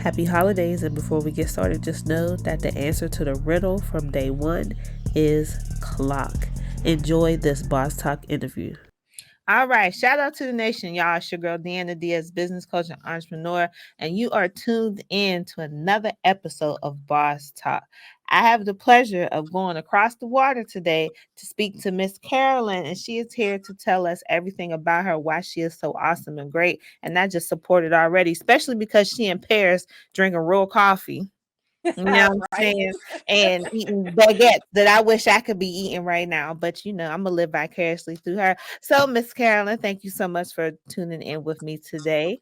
Happy holidays, and before we get started, just know that the answer to the riddle from day one is clock. Enjoy this Boss Talk interview. All right, shout out to the nation, y'all. It's your girl Deanna Dias, business coach and entrepreneur, and you are tuned in to another episode of Boss Talk. I have the pleasure of going across the water today to speak to Miss Karolyn, and she is here to tell us everything about her, why she is so awesome and great, and I just supported already, especially because she in Paris drinking real coffee. You know what I'm Right. saying? And eating baguettes that I wish I could be eating right now. But I'm gonna live vicariously through her. So, Miss Carolyn, thank you so much for tuning in with me today.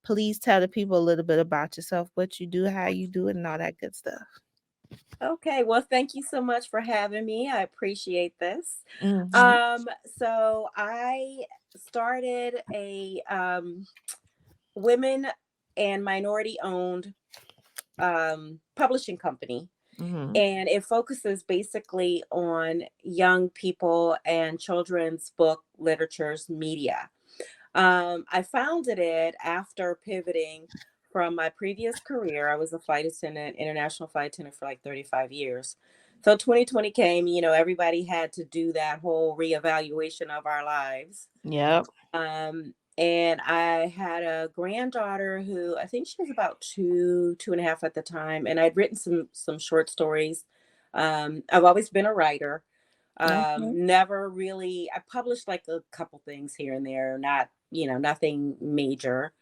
Please tell the people a little bit about yourself, what you do, how you do it, and all that good stuff. Okay. Well, thank you so much for having me. I appreciate this. Mm-hmm. So I started a women and minority owned publishing company, Mm-hmm. and it focuses basically on young people and children's book literatures media. I founded it after pivoting from my previous career. I was a flight attendant, international flight attendant for like 35 years. So 2020 came, everybody had to do that whole reevaluation of our lives. Yep. And I had a granddaughter who I think she was about two and a half at the time, and I'd written some short stories. I've always been a writer. Okay. Never really. I published like a couple things here and there, not nothing major.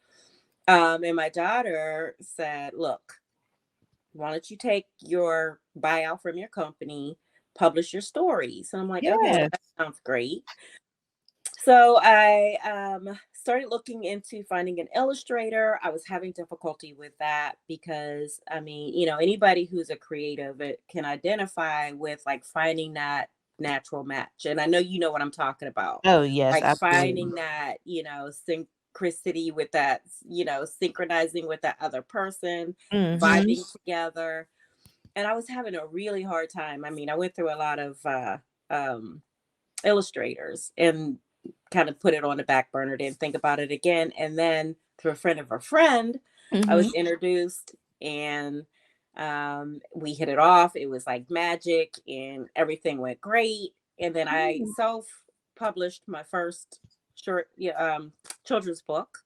And my daughter said, "Look, why don't you take your buyout from your company, publish your stories?" And I'm like, "Okay, Yes. that sounds great." So I started looking into finding an illustrator. I was having difficulty with that because, I mean, anybody who's a creative it can identify with like finding that natural match. And I know you know what I'm talking about. Oh, yes, Like absolutely. finding that, synchronicity with that, synchronizing with that other person, Mm-hmm. vibing together. And I was having a really hard time. I mean, I went through a lot of um, illustrators and kind of put it on the back burner, didn't think about it again. And then through a friend of a friend, I Mm-hmm. was introduced, and we hit it off. It was like magic and everything went great. And then I self published my first short children's book,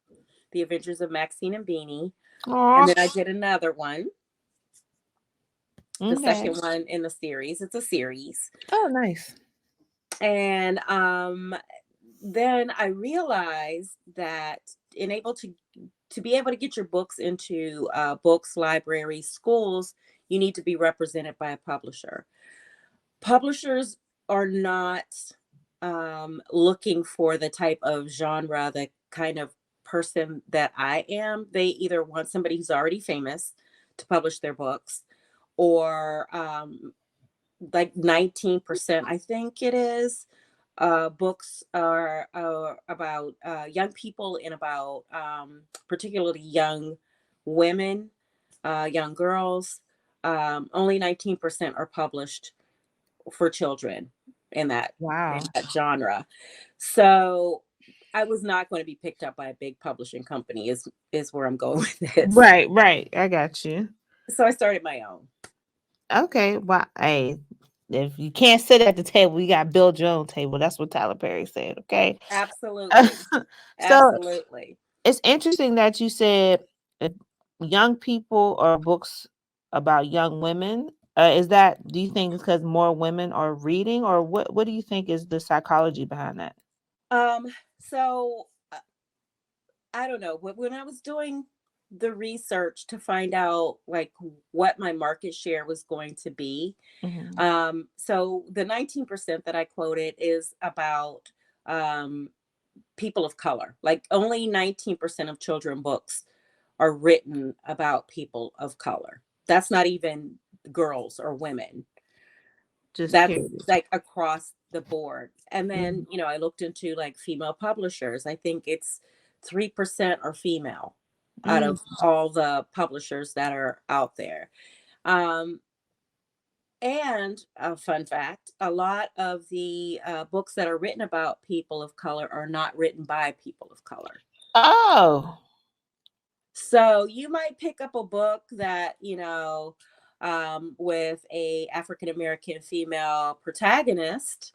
The Adventures of Maxine and Beanie. And Aw. then I did another one, the Okay. second one in the series. It's a series. Oh, nice. And then I realized that in able to be able to get your books into books, libraries, schools, you need to be represented by a publisher. Publishers are not looking for the type of genre, the kind of person that I am. They either want somebody who's already famous to publish their books, or like 19%, I think it is, books are about young people and about particularly young women, young girls. Only 19% are published for children in that in Wow. that genre. So I was not going to be picked up by a big publishing company. Is where I'm going with this. Right, right. I got you. So I started my own. Okay. Well, hey, if you can't sit at the table, you got to build your own table. That's what Tyler Perry said. Okay. Absolutely, So absolutely. it's interesting that you said uh, young people or books about young women. Is that, do you think it's because more women are reading, or what do you think is the psychology behind that? Um, so I don't know. When I was doing the research to find out like what my market share was going to be, Hmm. so the 19% that I quoted is about people of color. Like only 19% of children books are written about people of color. That's not even girls or women. Just That's curious. like across the board. And then, Mhm. I looked into like female publishers. I think it's 3% are female out Mm. of all the publishers that are out there. Um, and a fun fact, a lot of the books that are written about people of color are not written by people of color. Oh, So you might pick up a book that, with a African American female protagonist,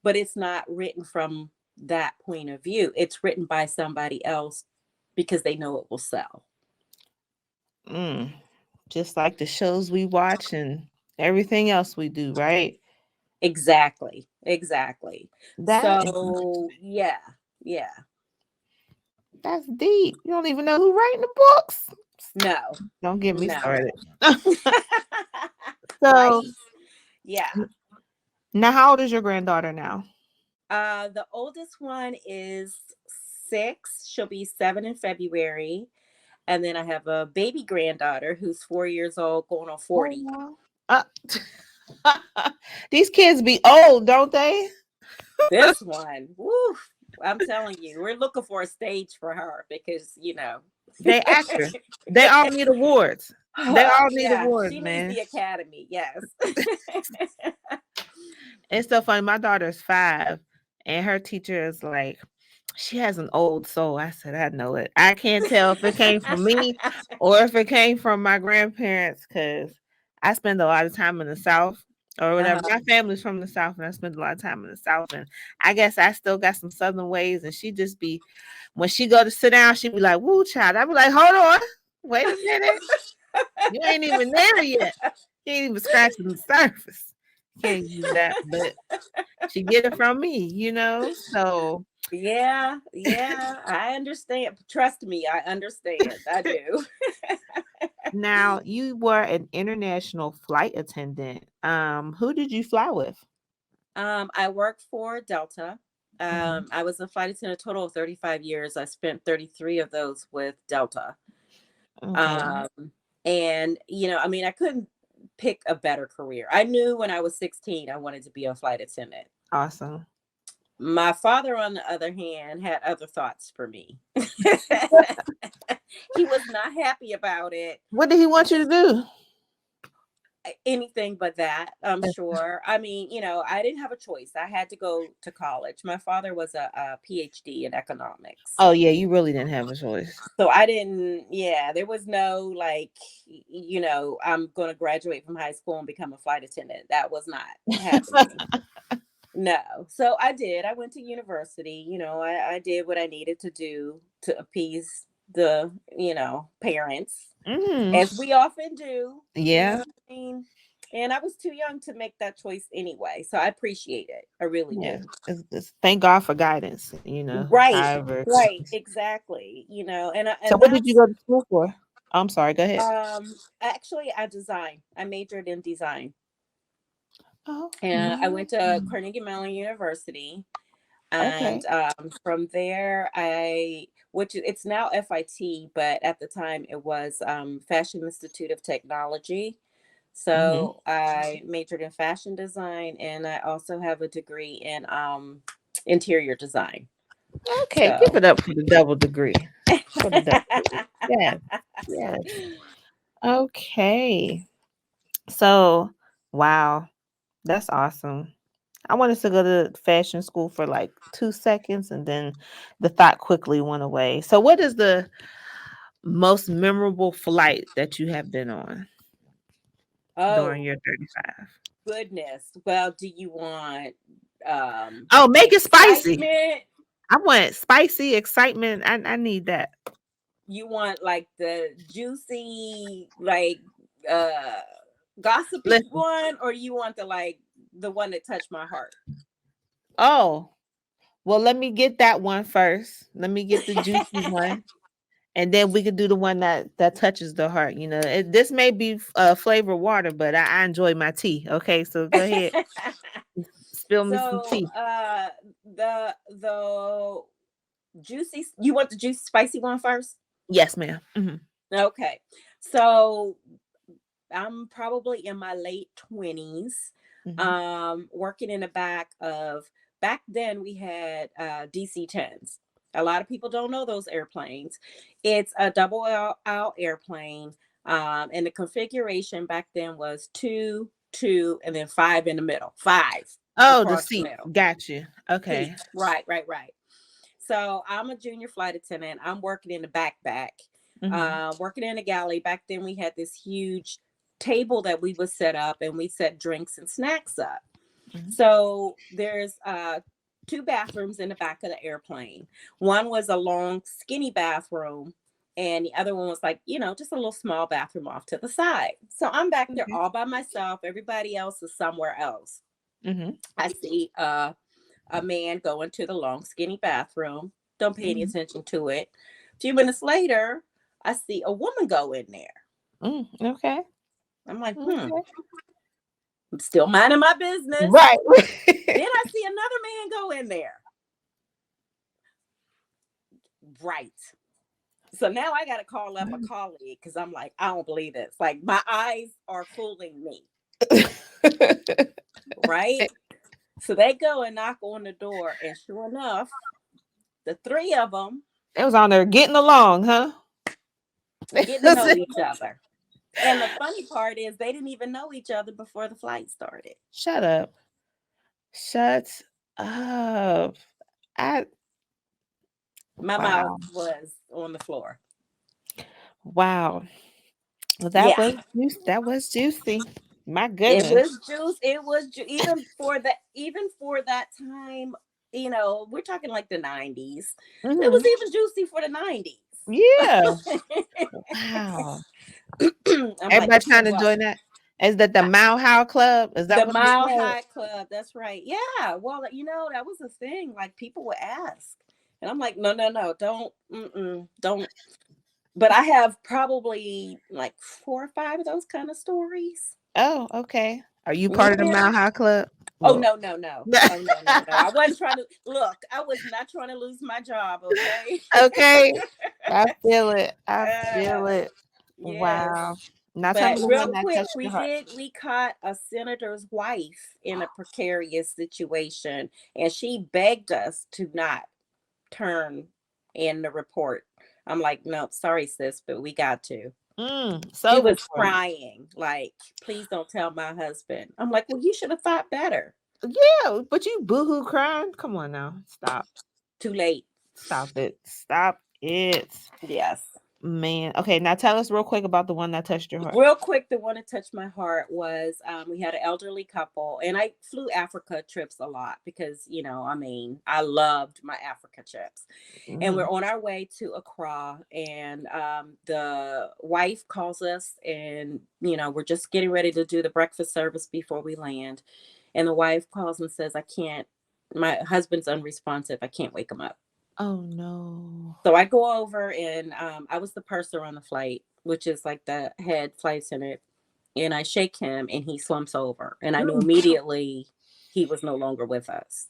but it's not written from that point of view. It's written by somebody else because they know it will sell. Mm. Just like the shows we watch and everything else we do, right? Exactly. Exactly. That is So yeah. Yeah. that's deep. You don't even know who writing the books. No. Don't get me No. started. Right? So Yeah. now, how old is your granddaughter now? The oldest one is 6. She'll be 7 in February. And then I have a baby granddaughter who's 4 years old, going on Oh 40. wow. Uh, these kids be old, don't they? This one, woo, I'm telling you, we're looking for a stage for her because, They actors. They all need awards. They all need yeah, awards, she needs man. the academy. Yes. It's so funny. My daughter's 5, and her teacher is like, she has an old soul. I said, I know it. I can't tell if it came from me or if it came from my grandparents, because I spend a lot of time in the South or whatever. Uh-huh. My family's from the South, and I spend a lot of time in the South. And I guess I still got some Southern ways. And she just be, when she go to sit down, she be like, woo, child. I be like, hold on. Wait a minute. You ain't even there yet. You ain't even scratching the surface. Can't use that, but she get it from me, So Yeah, yeah, I understand. Trust me, I understand. I do. now you were an international flight attendant. Who did you fly with? I worked for Delta. Mhm. I was a flight attendant a total of 35 years. I spent 33 of those with Delta. Okay, Um, and I couldn't pick a better career. I knew when I was 16 I wanted to be a flight attendant. awesome. My father, on the other hand, had other thoughts for me. He was not happy about it What did he want you because to do? anything but that, I'm sure. I mean, I didn't have a choice. I had to go to college. My father was a PhD in economics. Oh yeah, you really didn't have a choice. So I didn't, yeah, there was no like, I'm going to graduate from high school and become a flight attendant. That was not happening. No. So I did. I went to university. I did what I needed to do to appease the, parents, Mm, as we often do. You know yeah, what I mean? And I was too young to make that choice anyway. So I appreciate it. I really do. yeah. Thank God for guidance. Right. However. Right. Exactly. So And what did you that's go to school for? I'm sorry. Go ahead. actually I design. I majored in design. Oh, And I went to mm, Carnegie Mellon University. okay. And from there, which it's now FIT, but at the time it was Fashion Institute of Technology. Hmm. So I majored in fashion design, and I also have a degree in interior design. Okay, give So it up for the double degree. For the double degree. Yes, yes. Okay. So, wow, that's awesome. I wanted to go to fashion school for like 2 seconds and then the thought quickly went away. So, what is the most memorable flight that you have been on during oh your 35? goodness. Well, do you want Oh, make it spicy. excitement? I want spicy excitement. I need that. You want like the juicy, like uh gossipy Listen. one, or you want the one that touched my heart? Oh, well, let me get that one first. Let me get the juicy one, and then we could do the one that touches the heart. This may be flavored water, but I enjoy my tea. Okay, so go ahead, spill me some So tea. the juicy, you want the juicy spicy one first? Yes, madam. Okay. So I'm probably in my late 20s, Hmm. working in the back of, back then we had DC-10s. A lot of people don't know those airplanes. It's a double aisle airplane. And the configuration back then was two, two, and then five in the middle, five Oh, the across the seat. middle. Got you. Seat. Okay. Right, right, right. So I'm a junior flight attendant. I'm working in the back. working in a galley. Back then we had this huge table that we would set up, and we set drinks and snacks up. So there's two bathrooms in the back of the airplane. One was a long, skinny bathroom, and the other one was like, just a little small bathroom off to the side. So I'm back there all by myself. Everybody else is somewhere else. I see a man go into the long, skinny bathroom. Don't pay any attention to it. A few minutes later, I see a woman go in there. Okay. I'm like, I'm still minding my business. Right. Then I see another man go in there. Right. So now I got to call up a colleague because I'm like, I don't believe this. Like, my eyes are fooling me. Right. So they go and knock on the door. And sure enough, the three of them. It was on there getting along, huh? Getting to know each other. And the funny part is they didn't even know each other before the flight started. Shut up. Shut up. My mouth was on the floor. Wow. Well, that was juicy. My goodness. It was even for that time, we're talking like the 90s. It was even juicy for the 90s. Yeah. Wow. Everybody trying to join that. Is that the Mile High Club? Is that the Mile High Club? That's right. Yeah. Well, that was a thing. Like, people would ask, and I'm like, no, don't. But I have probably like 4 or 5 of those kind of stories. Oh, okay. Are you part of the Mile High Club? Oh, no. Oh, no. I wasn't trying to look. I was not trying to lose my job. Okay. Okay. I feel it. Yes. Wow. Now, but real quick, we caught a senator's wife in a precarious situation, and she begged us to not turn in the report. I'm like, no, sorry, sis, but we got to. She was crying, like, please don't tell my husband. I'm like, well, you should have thought better. Yeah, but you boohoo crying? Come on now. Stop. Too late. Stop it. Stop it. Yes. Man. Okay, now tell us real quick about the one that touched your heart. Real quick, the one that touched my heart was we had an elderly couple, and I flew Africa trips a lot because, I loved my Africa trips. And we're on our way to Accra, and the wife calls us, and, we're just getting ready to do the breakfast service before we land. And the wife calls and says, my husband's unresponsive. I can't wake him up. Oh, no. So I go over, and I was the purser on the flight, which is like the head flight attendant. And I shake him, and he slumps over. And I knew immediately he was no longer with us.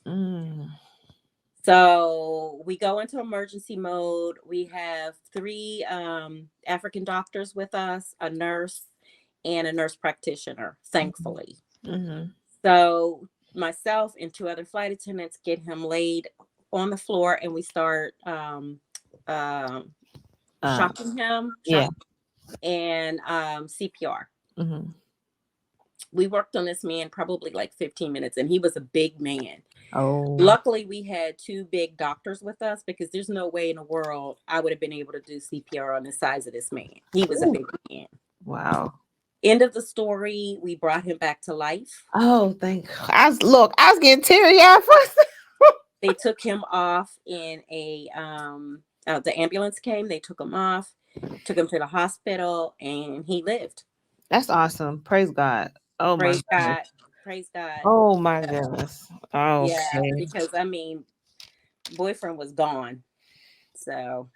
So we go into emergency mode. We have 3 African doctors with us, a nurse, and a nurse practitioner, thankfully. So myself and 2 other flight attendants get him laid on the floor, and we start shocking him. And CPR. We worked on this man probably like 15 minutes, and he was a big man. Oh. Luckily, we had 2 big doctors with us, because there's no way in the world I would have been able to do CPR on the size of this man. He was a big man. Wow. End of the story. We brought him back to life. Oh, thank God. I was getting teary-eyed first. They took him off in the ambulance came. They took him off, took him to the hospital, and he lived. That's awesome. Praise God. Oh, praise God. Praise God. Oh, my goodness. Oh, yeah, because boyfriend was gone. So,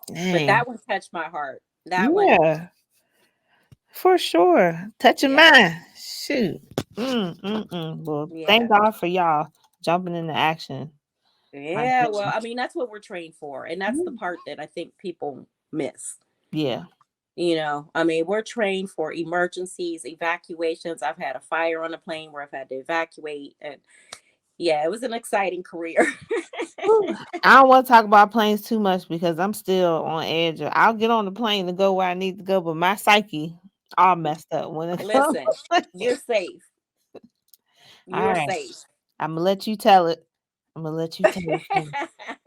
but that one touched my heart. That one. For sure. Touching mine. Shoot. Well, thank God for y'all jumping into action. Yeah, well, that's what we're trained for. And that's the part that I think people miss. Yeah. We're trained for emergencies, evacuations. I've had a fire on a plane where I've had to evacuate. And it was an exciting career. I don't want to talk about planes too much because I'm still on edge. I'll get on the plane to go where I need to go, but my psyche all messed up when it Listen, you're safe. You're safe. I'm gonna let you tell it. I'm gonna let you tell it.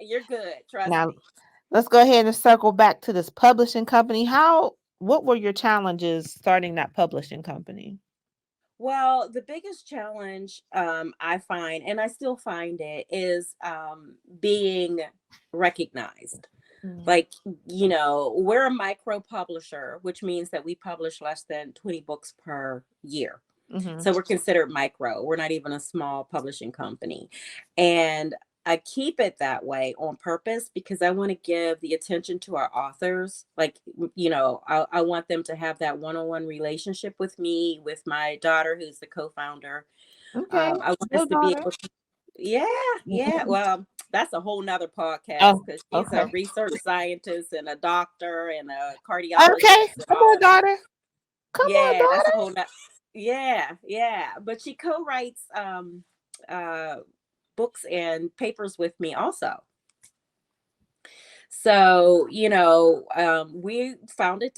You're good. Trust me. Let's go ahead and circle back to this publishing company. What were your challenges starting that publishing company? Well, the biggest challenge I find, and I still find it, is being recognized. Mm. Like, we're a micro publisher, which means that we publish less than 20 books per year. Mhm. So we're considered micro. We're not even a small publishing company. And I keep it that way on purpose because I want to give the attention to our authors. Like, I want them to have that one on one relationship with me, with my daughter, who's the co founder. Okay. I want us Your to be daughter. able to, yeah, yeah. Mhm. Well, that's a whole nother podcast Oh, because she's a okay. research scientist and a doctor and a Okay. cardiologist and Come all on, of that. daughter. Come on, Yeah, that's a daughter. whole nother. Yeah, yeah. But she co-writes uh books and papers with me also. So, we found it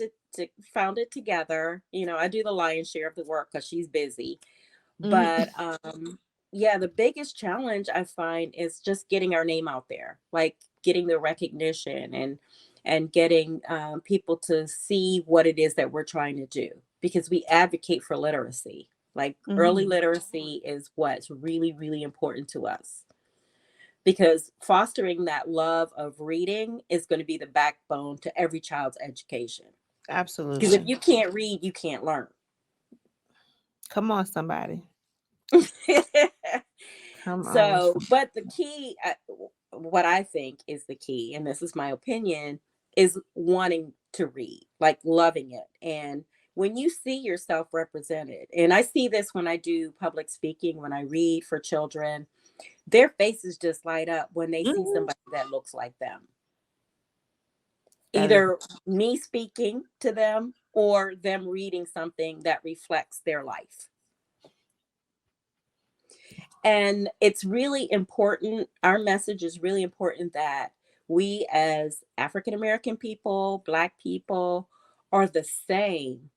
together. I do the lion's share of the work because she's busy. Mhm. But yeah, the biggest challenge I find is just getting our name out there, like getting the recognition and getting people to see what it is that we're trying to do because we advocate for literacy. Like early Mhm. literacy is what's really, really important to us because fostering that love of reading is going to be the backbone to every child's education. Because if Absolutely. you can't read, you can't learn. Come on, somebody. Come on. So, but the key, what I think is the key, and this is my opinion, is wanting to read, like loving it. And when you see yourself represented, and I see this when I do public speaking, when I read for children, their faces just light up when they see Mhm. somebody that looks like them. That is. Either me speaking to them or them reading something that reflects their life. And it's really important. Our message is really important that we, as African American people, Black people, are the same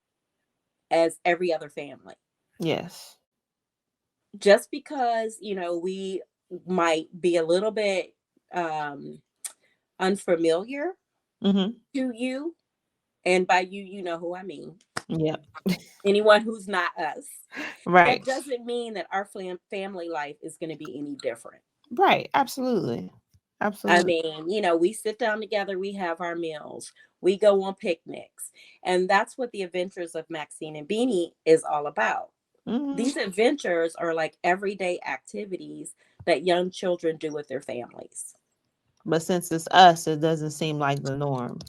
as every other family. Yes. Just because, we might be a little bit unfamiliar Mhm. to you, and by you, you know who I mean, Yep. anyone who's not us, that Right. doesn't mean that our family life is going to be any different. Right. Absolutely. I Absolutely. mean, we sit down together, we have our meals, we go on picnics. And that's what the adventures of Maxine and Beanie is all about. Mhm. These adventures are like everyday activities that young children do with their families. But since it's us, it doesn't seem like the norm,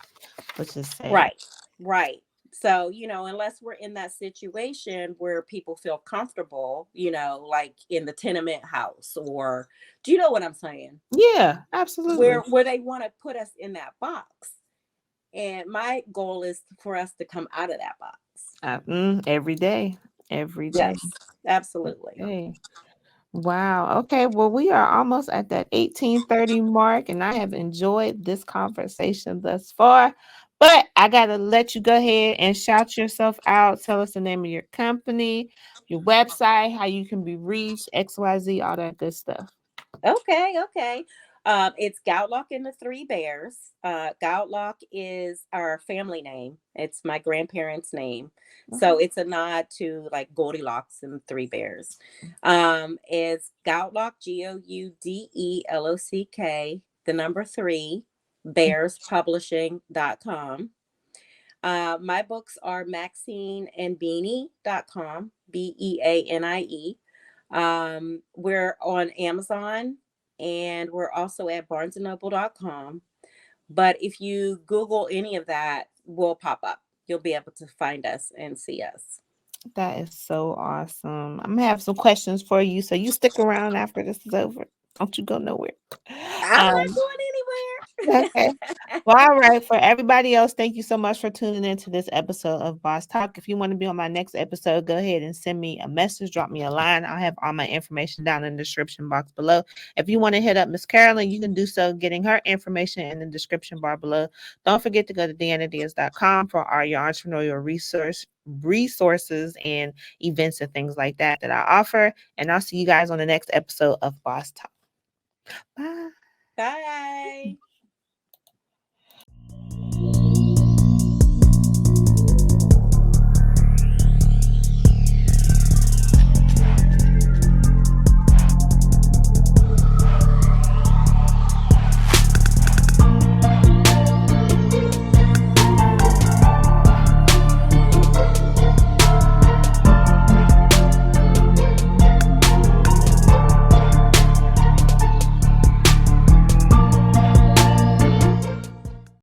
which is sad. Right, right. So, unless we're in that situation where people feel comfortable, like in the tenement house, or do you know what I'm saying? Yeah, absolutely. Where they want to put us in that box. And my goal is for us to come out of that box. Every day. Every day. Yes, absolutely. Okay. Wow. Okay. Well, we are almost at that 18:30 mark, and I have enjoyed this conversation thus far. But I gotta let you go ahead and shout yourself out. Tell us the name of your company, your website, how you can be reached, XYZ, all that good stuff. Okay, okay. It's Goudelock and the Three Bears. Goudelock is our family name. It's my grandparents' name. So Okay. it's a nod to like Goldilocks and Three Bears. It's Goudelock, Goudelock, the number three, bearspublishing.com. My books are maxineandbeanie.com, Beanie. We're on Amazon and we're also at barnesandnoble.com. But if you Google any of that, we'll pop up. You'll be able to find us and see us. That is so awesome. I'm gonna have some questions for you, so you stick around after this is over. Don't you go nowhere. I'm not Um, going okay. anywhere. Well, all right. For everybody else, thank you so much for tuning into this episode of Boss Talk. If you want to be on my next episode, go ahead and send me a message, drop me a line. I'll have all my information down in the description box below. If you want to hit up Miss Karolyn, you can do so getting her information in the description bar below. Don't forget to go to deannaisalluneed.com for all your entrepreneurial resources and events and things like that I offer. And I'll see you guys on the next episode of Boss Talk. Bye. Bye.